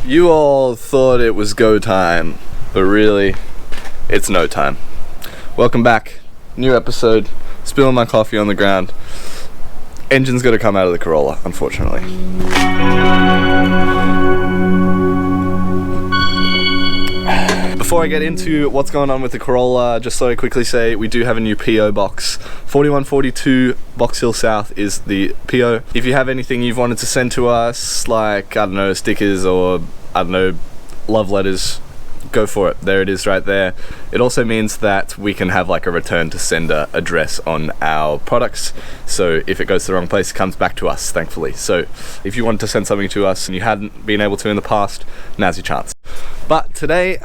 You all thought it was go time, but really, it's no time. Welcome back. New episode. Spilling my coffee on the ground. Engine's got to come out of the Corolla, unfortunately. Before I get into what's going on with the Corolla, just thought I'd quickly say we do have a new PO box. 4142 Box Hill South is the PO. If you have anything you've wanted to send to us, like, I don't know, stickers or, I don't know, love letters, go for it. There it is right there. It also means that we can have like a return to sender address on our products, so if it goes to the wrong place, it comes back to us, thankfully. So if you wanted to send something to us and you hadn't been able to in the past, now's your chance. But today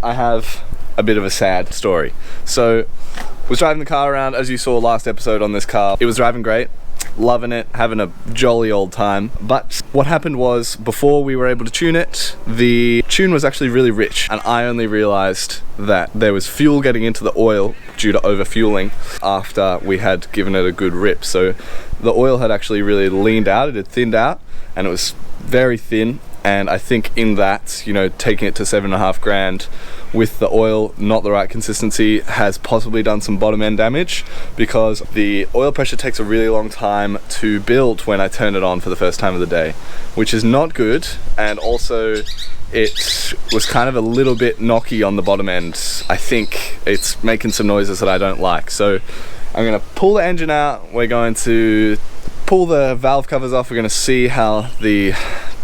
I have a bit of a sad story. So I was driving the car around, as you saw last episode on this car. It was driving great, loving it, having a jolly old time. But what happened was, before we were able to tune it, the tune was actually really rich, and I only realized that there was fuel getting into the oil due to overfueling after we had given it a good rip. So the oil had actually really leaned out, it had thinned out, and it was very thin. And I think in that, you know, taking it to 7.5 grand with the oil not the right consistency has possibly done some bottom end damage, because the oil pressure takes a really long time to build when I turn it on for the first time of the day, which is not good. And also it was kind of a little bit knocky on the bottom end. I think it's making some noises that I don't like. So I'm gonna pull the engine out, we're going to pull the valve covers off, we're gonna see how the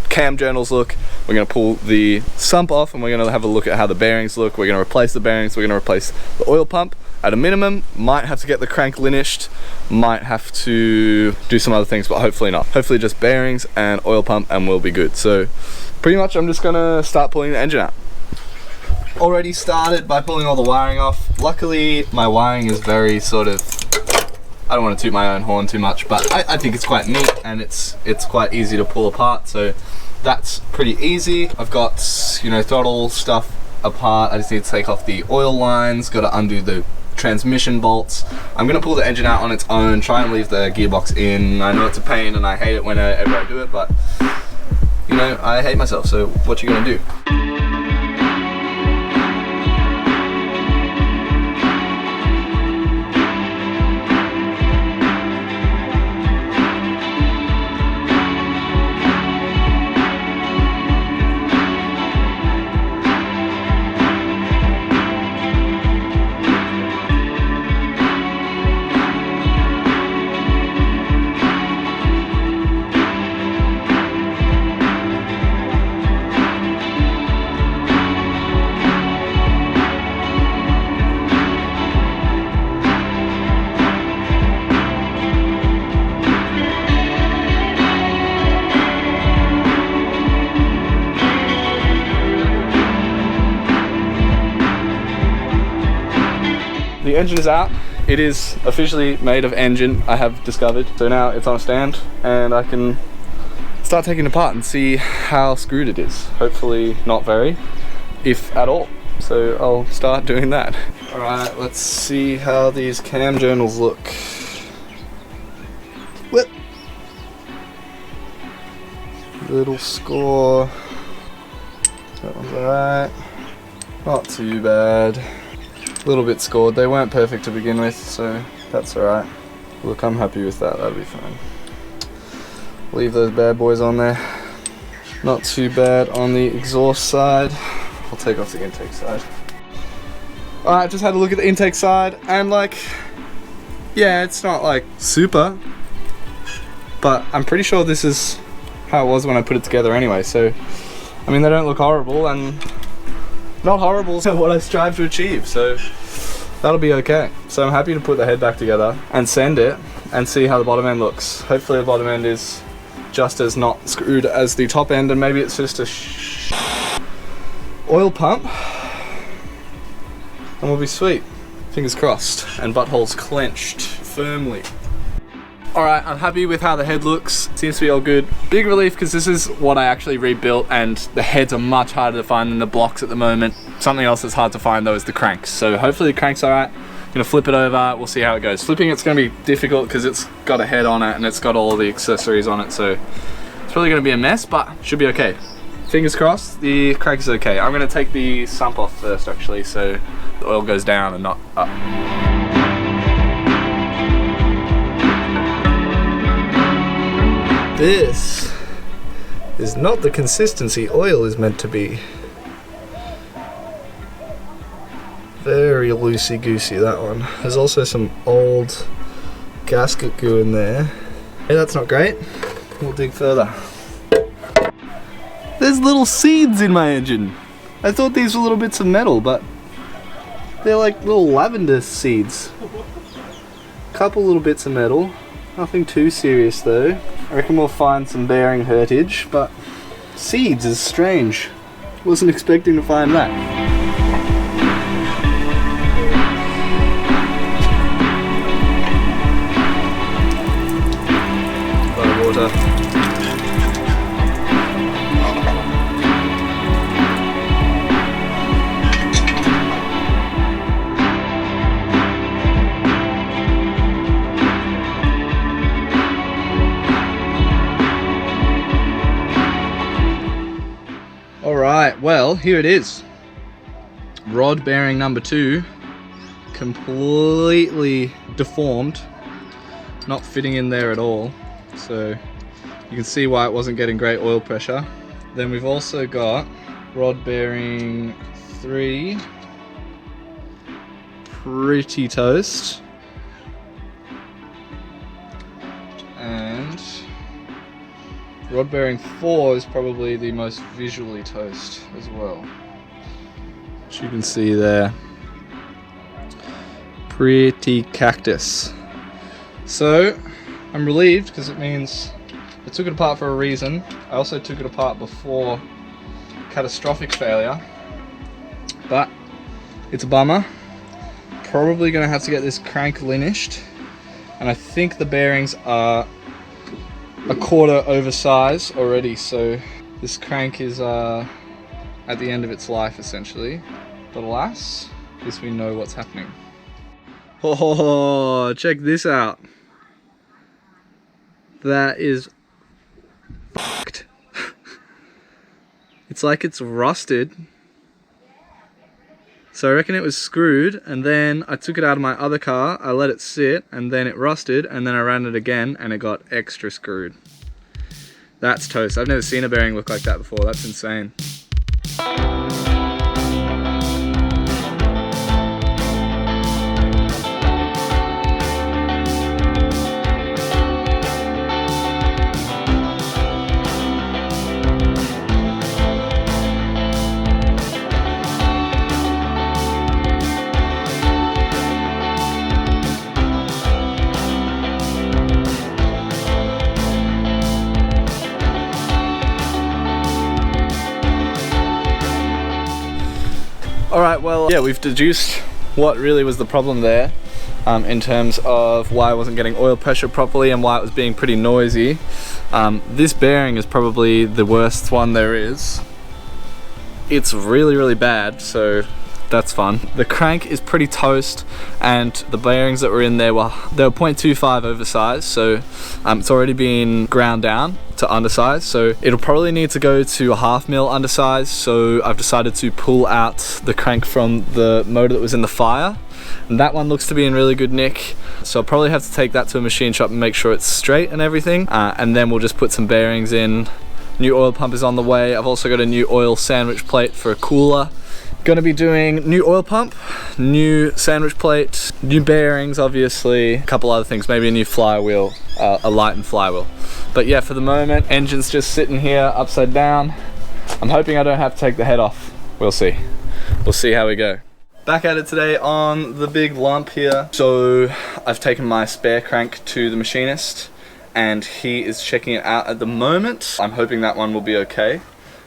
cam journals look, we're going to pull the sump off, and we're going to have a look at how the bearings look. We're going to replace the bearings, we're going to replace the oil pump at a minimum, might have to get the crank linished, might have to do some other things, but hopefully not. Hopefully just bearings and oil pump and we'll be good. So pretty much I'm just going to start pulling the engine out. Already started by pulling all the wiring off. Luckily my wiring is very sort of, I don't want to toot my own horn too much, but I think it's quite neat, and it's quite easy to pull apart, so that's pretty easy. I've got, you know, throttle stuff apart. I just need to take off the oil lines, got to undo the transmission bolts. I'm going to pull the engine out on its own, try and leave the gearbox in. I know it's a pain and I hate it whenever I do it, but, you know, I hate myself, so what you going to do? The engine is out. It is officially made of engine, I have discovered. So now it's on a stand and I can start taking it apart and see how screwed it is. Hopefully not very, if at all. So I'll start doing that. Alright, let's see how these cam journals look. Whip! Little score. That one's alright. Not too bad. A little bit scored. They weren't perfect to begin with, so that's alright. Look, I'm happy with that. That'll be fine. Leave those bad boys on there. Not too bad on the exhaust side. I'll take off the intake side. Alright, just had a look at the intake side, and like, yeah, it's not like super, but I'm pretty sure this is how it was when I put it together anyway. So, I mean, they don't look horrible, and not horrible is what I strive to achieve, so that'll be okay. So I'm happy to put the head back together and send it and see how the bottom end looks. Hopefully the bottom end is just as not screwed as the top end, and maybe it's just a oil pump and we'll be sweet. Fingers crossed and buttholes clenched firmly. Alright, I'm happy with how the head looks. Seems to be all good. Big relief, because this is what I actually rebuilt, and the heads are much harder to find than the blocks at the moment. Something else that's hard to find though is the cranks. So hopefully the crank's alright. Gonna flip it over, we'll see how it goes. Flipping it's gonna be difficult because it's got a head on it and it's got all the accessories on it, so it's probably gonna be a mess, but should be okay. fingers crossed, the crank is okay. I'm gonna take the sump off first actually, so the oil goes down and not up. This is not the consistency oil is meant to be. Very loosey-goosey, that one. There's also some old gasket goo in there. Hey, that's not great. We'll dig further. There's little seeds in my engine. I thought these were little bits of metal, but they're like little lavender seeds. Couple little bits of metal. Nothing too serious though. I reckon we'll find some bearing heritage, but seeds is strange. Wasn't expecting to find that. Alright, well, here it is. Rod bearing number 2, completely deformed, not fitting in there at all. So you can see why it wasn't getting great oil pressure. Then we've also got rod bearing 3, pretty toast. And rod bearing 4 is probably the most visually toast as well, which you can see there. Pretty cactus. So I'm relieved because it means I took it apart for a reason. I also took it apart before catastrophic failure, but it's a bummer. Probably gonna have to get this crank linished, and I think the bearings are a quarter oversized already, so this crank is at the end of its life essentially. But alas, at least we know what's happening. Oh, check this out. That is fucked. It's like it's rusted. So I reckon it was screwed, and then I took it out of my other car, I let it sit, and then it rusted, and then I ran it again, and it got extra screwed. That's toast. I've never seen a bearing look like that before. That's insane. Alright, well, yeah, we've deduced what really was the problem there in terms of why I wasn't getting oil pressure properly and why it was being pretty noisy. This bearing is probably the worst one there is. It's really, really bad, so that's fun. The crank is pretty toast, and the bearings that were in there were 0.25 oversized, so it's already been ground down to undersize, so it'll probably need to go to a 1/2 mil undersize. So I've decided to pull out the crank from the motor that was in the fire, and that one looks to be in really good nick, so I'll probably have to take that to a machine shop and make sure it's straight and everything, and then we'll just put some bearings in. New oil pump is on the way. I've also got a new oil sandwich plate for a cooler. Gonna be doing new oil pump, new sandwich plate, new bearings obviously, a couple other things, maybe a new flywheel, a lightened flywheel. But yeah, for the moment, engine's just sitting here upside down. I'm hoping I don't have to take the head off. We'll see. We'll see how we go. Back at it today on the big lump here. So I've taken my spare crank to the machinist and he is checking it out at the moment. I'm hoping that one will be okay,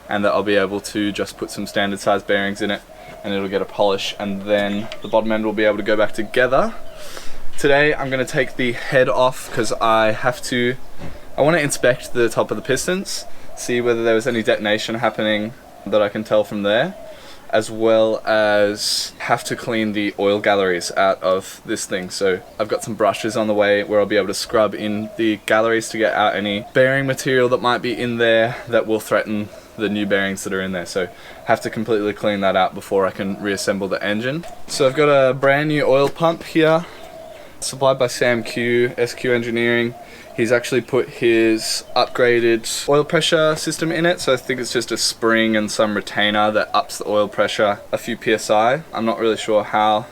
and that I'll be able to just put some standard size bearings in it and it'll get a polish, and then the bottom end will be able to go back together. Today I'm going to take the head off because I want to inspect the top of the pistons, see whether there was any detonation happening that I can tell from there, as well as have to clean the oil galleries out of this thing. So I've got some brushes on the way where I'll be able to scrub in the galleries to get out any bearing material that might be in there that will threaten the new bearings that are in there, so have to completely clean that out before I can reassemble the engine. So I've got a brand new oil pump here, supplied by Sam Q, SQ Engineering. He's actually put his upgraded oil pressure system in it, so I think it's just a spring and some retainer that ups the oil pressure a few psi. I'm not really sure how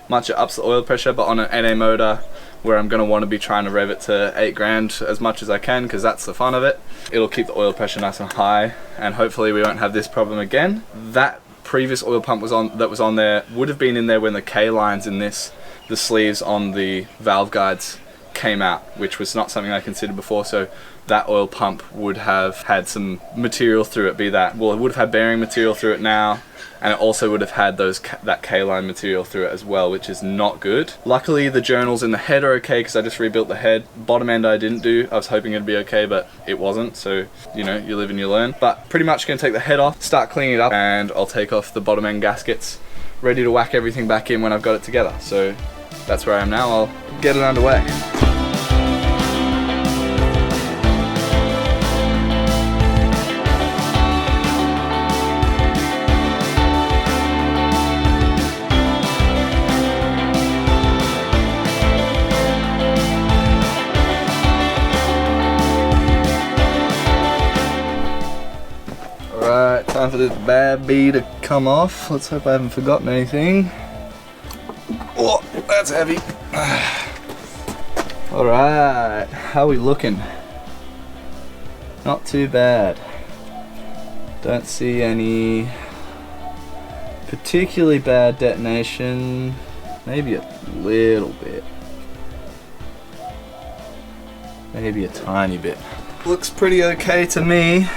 much it ups the oil pressure, but on an NA motor where I'm going to want to be trying to rev it to 8 grand as much as I can, because that's the fun of it, it'll keep the oil pressure nice and high, and hopefully we won't have this problem again. That previous oil pump that was on there would have been in there when the K lines in this, the sleeves on the valve guides, came out, which was not something I considered before. So that oil pump would have had some material through it, it would have had bearing material through it now, and it also would have had that K-line material through it as well, which is not good. Luckily the journals in the head are okay, because I just rebuilt the head. Bottom end I didn't do. I was hoping it'd be okay, but it wasn't, so you know, you live and you learn. But pretty much gonna take the head off, start cleaning it up, and I'll take off the bottom end gaskets, ready to whack everything back in when I've got it together. So that's where I am now. I'll get it underway. Alright, time for this bad bee to come off. Let's hope I haven't forgotten anything. Oh, that's heavy. Alright, how are we looking? Not too bad. Don't see any particularly bad detonation. Maybe a little bit. Maybe a tiny bit. Looks pretty okay to me.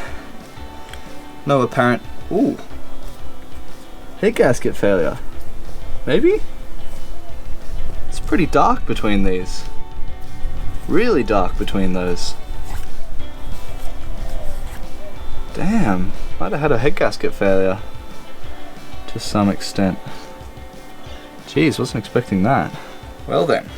No apparent, ooh, head gasket failure. Maybe? It's pretty dark between these. Really dark between those. Damn, might have had a head gasket failure to some extent. Jeez, wasn't expecting that. Well then.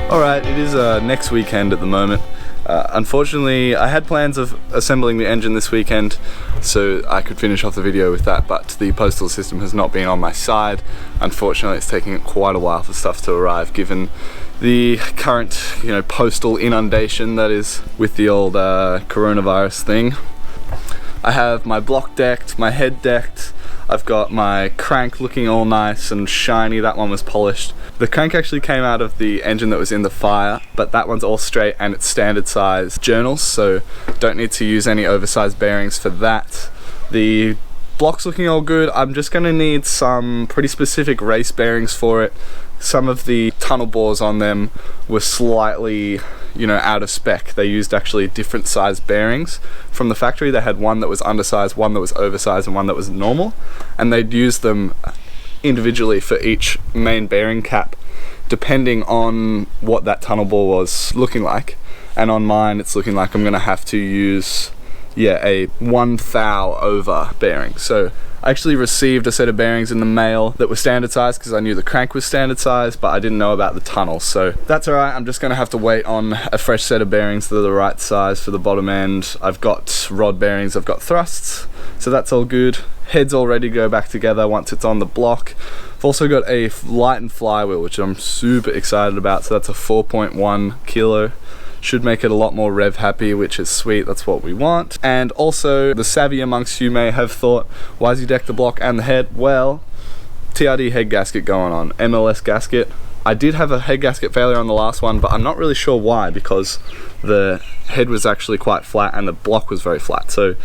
Alright, it is next weekend at the moment. Unfortunately, I had plans of assembling the engine this weekend so I could finish off the video with that, but the postal system has not been on my side. Unfortunately, it's taking quite a while for stuff to arrive, given the current, postal inundation that is with the old coronavirus thing. I have my block decked, my head decked. I've got my crank looking all nice and shiny. That one was polished. The crank actually came out of the engine that was in the fire, but that one's all straight and it's standard size journals, so don't need to use any oversized bearings for that. The block's looking all good. I'm just gonna need some pretty specific race bearings for it. Some of the tunnel bores on them were slightly, out of spec. They used actually different size bearings from the factory. They had one that was undersized, one that was oversized, and one that was normal, and they'd use them individually for each main bearing cap depending on what that tunnel bore was looking like. And on mine it's looking like I'm gonna have to use a 1 thou over bearing. So I actually received a set of bearings in the mail that were standard size because I knew the crank was standard size, but I didn't know about the tunnel, so that's alright. I'm just gonna have to wait on a fresh set of bearings that are the right size for the bottom end. I've got rod bearings, I've got thrusts, so that's all good. Head's all ready to go back together once it's on the block. I've also got a lightened flywheel, which I'm super excited about, so that's a 4.1 kilo. Should make it a lot more rev happy, which is sweet, that's what we want. And also, the savvy amongst you may have thought, why does he deck the block and the head? Well, TRD head gasket going on, MLS gasket. I did have a head gasket failure on the last one, but I'm not really sure why, because the head was actually quite flat and the block was very flat. So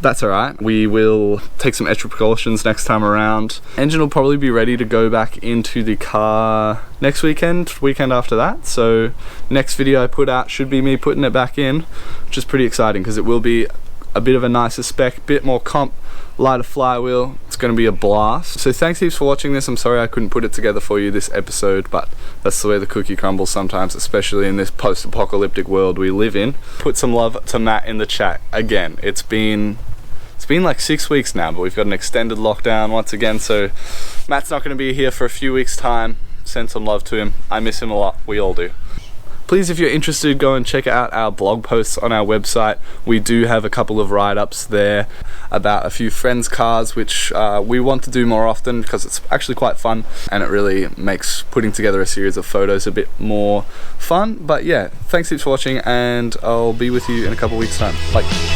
that's alright. We will take some extra precautions next time around. Engine will probably be ready to go back into the car next weekend after that. So next video I put out should be me putting it back in, which is pretty exciting because it will be a bit of a nicer spec, bit more comp, lighter flywheel. It's going to be a blast. So thanks heaps for watching this. I'm sorry I couldn't put it together for you this episode, but that's the way the cookie crumbles sometimes, especially in this post-apocalyptic world we live in. Put some love to Matt in the chat. Again, it's been like 6 weeks now, but we've got an extended lockdown once again, so Matt's not going to be here for a few weeks time. Send some love to him. I miss him a lot. We all do. Please, if you're interested, go and check out our blog posts on our website. We do have a couple of write-ups there about a few friends' cars, which we want to do more often because it's actually quite fun and it really makes putting together a series of photos a bit more fun. But yeah, thanks heaps for watching and I'll be with you in a couple weeks time. Bye.